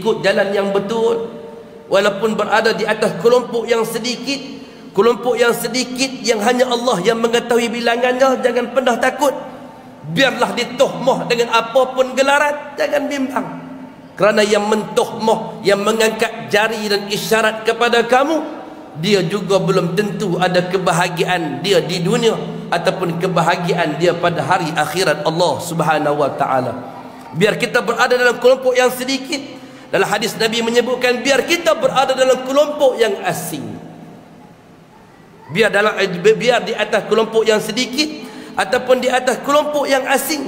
ikut jalan yang betul, walaupun berada di atas kelompok yang sedikit, yang hanya Allah yang mengetahui bilangannya. Jangan pernah takut. Biarlah ditohmah dengan apapun gelaran, jangan bimbang. Kerana yang mentohmah, yang mengangkat jari dan isyarat kepada kamu, dia juga belum tentu ada kebahagiaan dia di dunia ataupun kebahagiaan dia pada hari akhirat Allah Subhanahu wa taala. Biar kita berada dalam kelompok yang sedikit. Dalam hadis Nabi menyebutkan, biar kita berada dalam kelompok yang asing. Biar di atas kelompok yang sedikit ataupun di atas kelompok yang asing,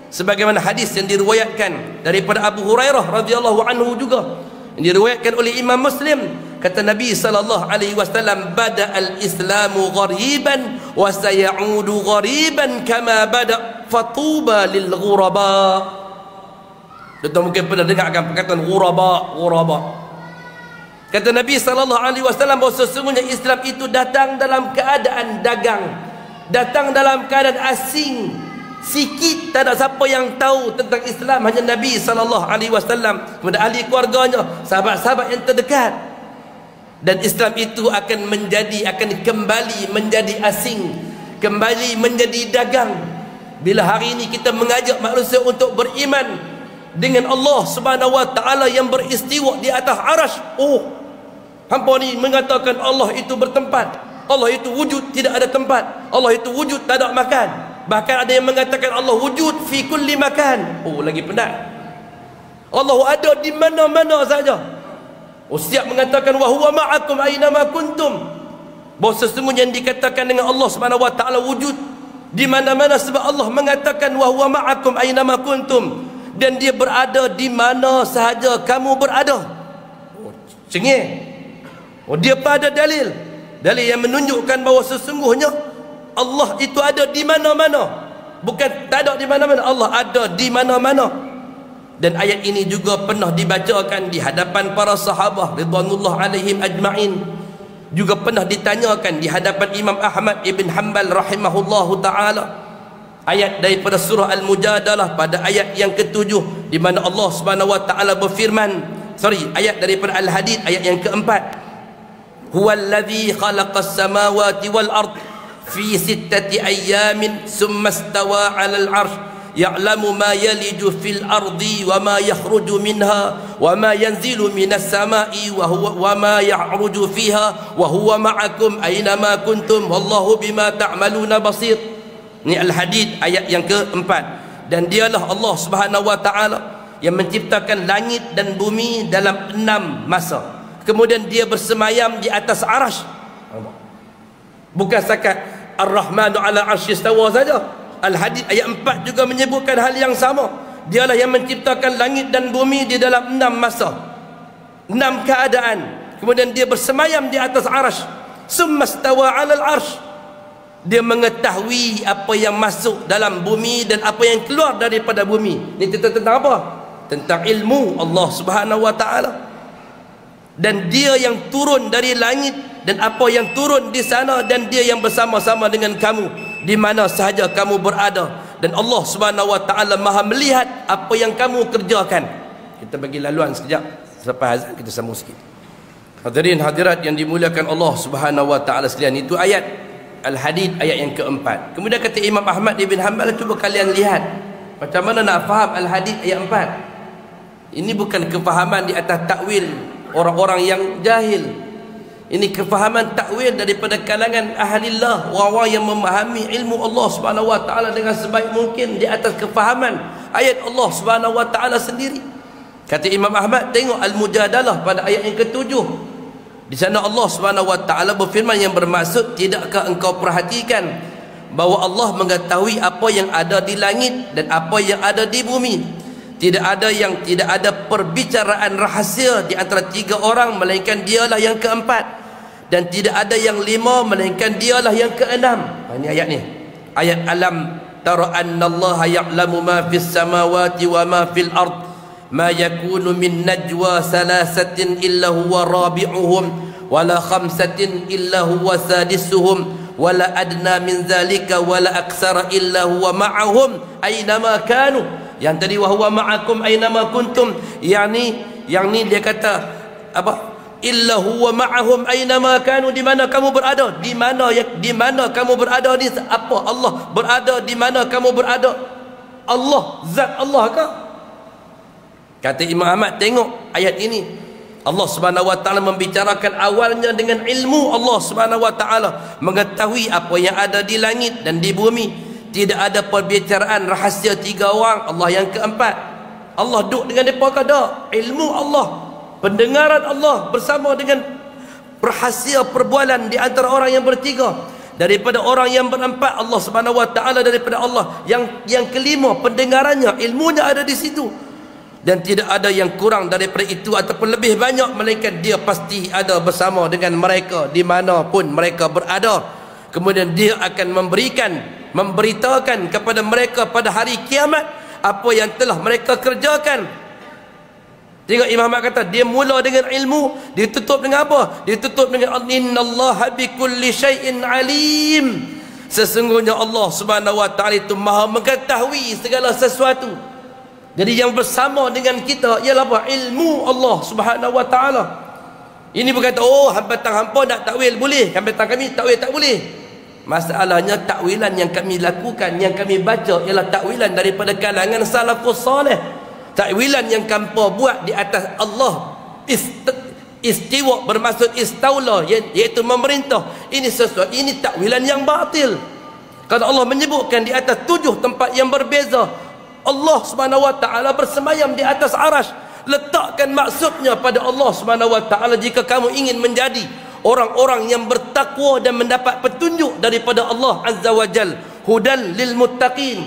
sebagaimana hadis yang diriwayatkan daripada Abu Hurairah radhiyallahu anhu juga, yang diriwayatkan oleh Imam Muslim. Kata Nabi sallallahu alaihi wasallam, bada'al islamu ghariban wa sayaudu ghariban kama bada' fatuba lil ghuraba. Tuan mungkin pernah dengarkan perkataan ghuraba. Kata Nabi sallallahu alaihi wasallam bahawa sesungguhnya Islam itu datang dalam keadaan dagang, datang dalam keadaan asing. Sikit tak ada siapa yang tahu tentang Islam, hanya Nabi sallallahu alaihi wasallam, kepada ahli keluarganya, sahabat-sahabat yang terdekat. Dan Islam itu akan kembali menjadi asing, kembali menjadi dagang. Bila hari ini kita mengajak manusia untuk beriman dengan Allah Subhanahu wa taala yang beristiwa di atas arasy, hampa ni mengatakan Allah itu bertempat, Allah itu wujud, tidak ada tempat, Allah itu wujud, tak ada makan. Bahkan ada yang mengatakan Allah wujud fi kulli makan. Lagi penat. Allah ada di mana-mana saja. Siap mengatakan wa huwa ma'akum aina ma kuntum. Bahawa sesungguhnya yang dikatakan dengan Allah Subhanahu wa taala wujud di mana-mana, sebab Allah mengatakan wa huwa ma'akum aina ma kuntum, dan dia berada di mana sahaja kamu berada. Cengih. Dia pada dalil yang menunjukkan bahawa sesungguhnya Allah itu ada di mana-mana. Bukan tak ada di mana-mana, Allah ada di mana-mana. Dan ayat ini juga pernah dibacakan di hadapan para sahabat ridwanullah alaihim ajma'in. Juga pernah ditanyakan di hadapan Imam Ahmad ibn Hanbal rahimahullahu ta'ala. Ayat daripada surah Al-Mujadalah pada ayat yang ke-7, di mana Allah Subhanahu wa ta'ala berfirman, ayat daripada Al-Hadid ayat yang keempat, huwallazi khalaqas samawati wal ard fi sittati ayyamin summa istawa 'alal 'arsy ya'lamu ma yaliju fil ardi wa ma yakhruju minha wa ma yanzilu minas sama'i wa ma ya'ruju fiha wa huwa ma'akum aina ma kuntum wallahu bima ta'maluna basir. Ini Al-Hadid ayat yang keempat. Dan dialah Allah Subhanahu wa taala yang menciptakan langit dan bumi dalam 6 masa. Kemudian dia bersemayam di atas arasy. Bukan setakat Ar-Rahmanu 'ala 'arsy istawa saja. Al-Hadid ayat 4 juga menyebutkan hal yang sama. Dialah yang menciptakan langit dan bumi di dalam 6 masa, 6 keadaan. Kemudian dia bersemayam di atas arasy. Summa stawa 'alal 'arsy. Dia mengetahui apa yang masuk dalam bumi dan apa yang keluar daripada bumi. Ini tentang apa? Tentang ilmu Allah Subhanahu wa taala. Dan dia yang turun dari langit dan apa yang turun di sana, dan dia yang bersama-sama dengan kamu di mana sahaja kamu berada. Dan Allah Subhanahu wa taala Maha melihat apa yang kamu kerjakan. Kita bagi laluan sekejap, selepas azan kita sambung sikit. Hadirin hadirat yang dimuliakan Allah Subhanahu wa taala sekalian, itu ayat Al-Hadid ayat yang keempat. Kemudian kata Imam Ahmad ibn Hanbal, cuba kalian lihat macam mana nak faham Al-Hadid ayat 4. Ini bukan kefahaman di atas takwil orang-orang yang jahil. Ini kefahaman takwil daripada kalangan ahlillah, orang-orang yang memahami ilmu Allah Subhanahu wa taala dengan sebaik mungkin di atas kefahaman ayat Allah Subhanahu wa taala sendiri. Kata Imam Ahmad, tengok Al-Mujadalah pada ayat yang ke-7. Di sana Allah Subhanahu wa taala berfirman yang bermaksud, tidakkah engkau perhatikan bahawa Allah mengetahui apa yang ada di langit dan apa yang ada di bumi? Tidak ada perbicaraan rahasia di antara 3 orang melainkan dialah yang keempat, dan tidak ada yang 5 melainkan dialah yang keenam. Ini ayat ni. Ayat alam tara annallaha ya'lamu ma fis samawati wa ma fil ard ma yakunu min najwa salasatin illa huwa rabi'uhum wala khamsatin illa huwa sadisuhum wala adna min zalika wala aksara illa huwa ma'ahum aynama kanu. Yang tadi wa huwa ma'akum aynama kuntum, yakni Yang ni dia kata apa? Illa huwa ma'ahum aynama kanu, di mana kamu berada, di mana kamu berada ni apa? Allah berada di mana kamu berada. Allah, zat Allah ke? Kata Imam Ahmad, tengok ayat ini, Allah Subhanahu wa taala membicarakan awalnya dengan ilmu. Allah Subhanahu wa taala mengetahui apa yang ada di langit dan di bumi. Tidak ada perbicaraan rahsia tiga orang, Allah yang keempat. Allah duduk dengan depa ke tak? Ilmu Allah, pendengaran Allah bersama dengan rahasia perbualan di antara orang yang bertiga. Daripada orang yang berempat, Allah Subhanahu wa taala. Daripada Allah yang kelima, pendengarannya, ilmunya ada di situ. Dan tidak ada yang kurang daripada itu ataupun lebih banyak, melainkan dia pasti ada bersama dengan mereka dimanapun mereka berada. Kemudian dia akan memberitakan kepada mereka pada hari kiamat apa yang telah mereka kerjakan. Tengok Imam Ahmad kata, dia mula dengan ilmu, dia tutup dengan apa? Dia tutup dengan innallaha bikulli syai'in alim. Sesungguhnya Allah Subhanahu wa taala itu Maha mengetahui segala sesuatu. Jadi yang bersama dengan kita ialah apa? Ilmu Allah Subhanahu wa taala. Ini berkata, oh hambatan hampa nak takwil boleh, hambatan kami takwil tak boleh. Masalahnya takwilan yang kami lakukan, yang kami baca ialah takwilan daripada kalangan salafus salih. Takwilan yang hampa buat di atas Allah istiwa bermaksud istaula, iaitu memerintah. Ini sesuatu, ini takwilan yang batil. Kalau Allah menyebutkan di atas 7 tempat yang berbeza, Allah Subhanahu wa taala bersemayam di atas arash. Letakkan maksudnya pada Allah Subhanahu wa taala jika kamu ingin menjadi orang-orang yang bertakwa dan mendapat petunjuk daripada Allah Azza wa Jal, hudan lil muttaqin,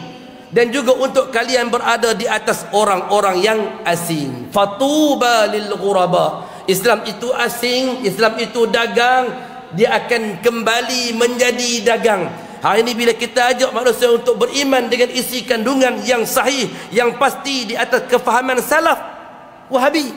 dan juga untuk kalian berada di atas orang-orang yang asing. Fatuba lil ghuraba. Islam itu asing, Islam itu dagang, dia akan kembali menjadi dagang. Hari ini bila kita ajak manusia untuk beriman dengan isi kandungan yang sahih, yang pasti di atas kefahaman salaf Wahabi,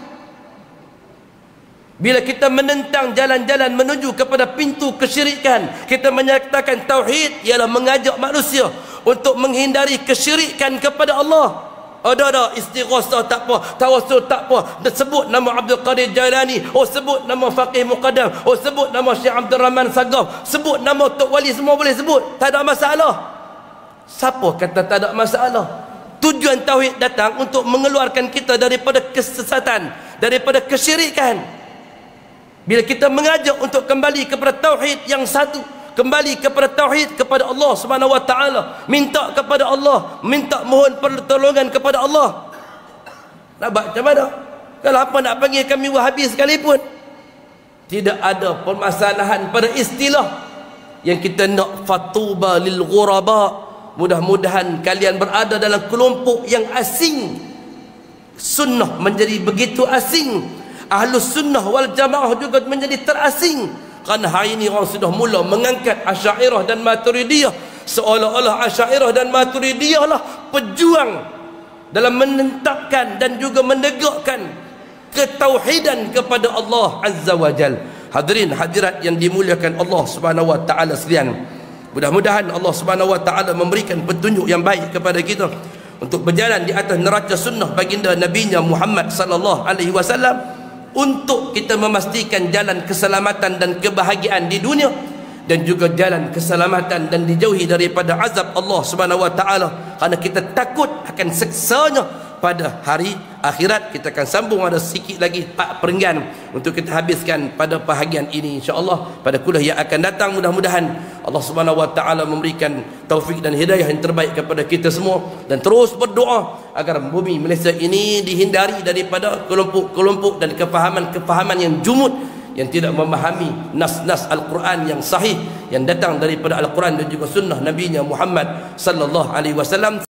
bila kita menentang jalan-jalan menuju kepada pintu kesyirikan, kita menyatakan tauhid ialah mengajak manusia untuk menghindari kesyirikan kepada Allah. Ada istighosah tak apa, tawassul tak apa, sebut nama Abdul Qadir Jailani, oh sebut nama Faqih Muqaddam, oh sebut nama Syekh Abdul Rahman Sagaf, sebut nama Tok Wali, semua boleh sebut, tak ada masalah. Siapa kata tak ada masalah? Tujuan tauhid datang untuk mengeluarkan kita daripada kesesatan, daripada kesyirikan. Bila kita mengajak untuk kembali kepada tauhid yang satu, kembali kepada tauhid, kepada Allah Subhanahu wa taala, minta kepada Allah, minta mohon pertolongan kepada Allah. Nak buat macam mana? Kalau apa nak panggil kami Wahabi sekalipun, tidak ada permasalahan pada istilah. Yang kita nak fatuba lil ghuraba. Mudah-mudahan kalian berada dalam kelompok yang asing. Sunnah menjadi begitu asing, Ahlus Sunnah wal Jamaah juga menjadi terasing. Kerana hari ini orang sudah mula mengangkat Asy'ariyah dan Maturidiyah, seolah-olah Asy'ariyah dan Maturidiyah lah pejuang dalam menetapkan dan juga menegakkan ketauhidan kepada Allah Azza wa Jal. Hadirin hadirat yang dimuliakan Allah Subhanahu wa taala sekalian, mudah-mudahan Allah Subhanahu wa taala memberikan petunjuk yang baik kepada kita untuk berjalan di atas neraca sunnah baginda Nabinya Muhammad sallallahu alaihi wasallam, untuk kita memastikan jalan keselamatan dan kebahagiaan di dunia, dan juga jalan keselamatan dan dijauhi daripada azab Allah Subhanahu wa taala, kerana kita takut akan seksanya pada hari akhirat. Kita akan sambung ada sikit lagi 4 perenggan untuk kita habiskan pada bahagian ini insya-Allah pada kuliah yang akan datang. Mudah-mudahan Allah Subhanahu wa taala memberikan taufik dan hidayah yang terbaik kepada kita semua, dan terus berdoa agar bumi Malaysia ini dihindari daripada kelompok-kelompok dan kefahaman-kefahaman yang jumud, yang tidak memahami nas-nas Al-Quran yang sahih yang datang daripada Al-Quran dan juga sunnah Nabinya Muhammad sallallahu alaihi wasallam.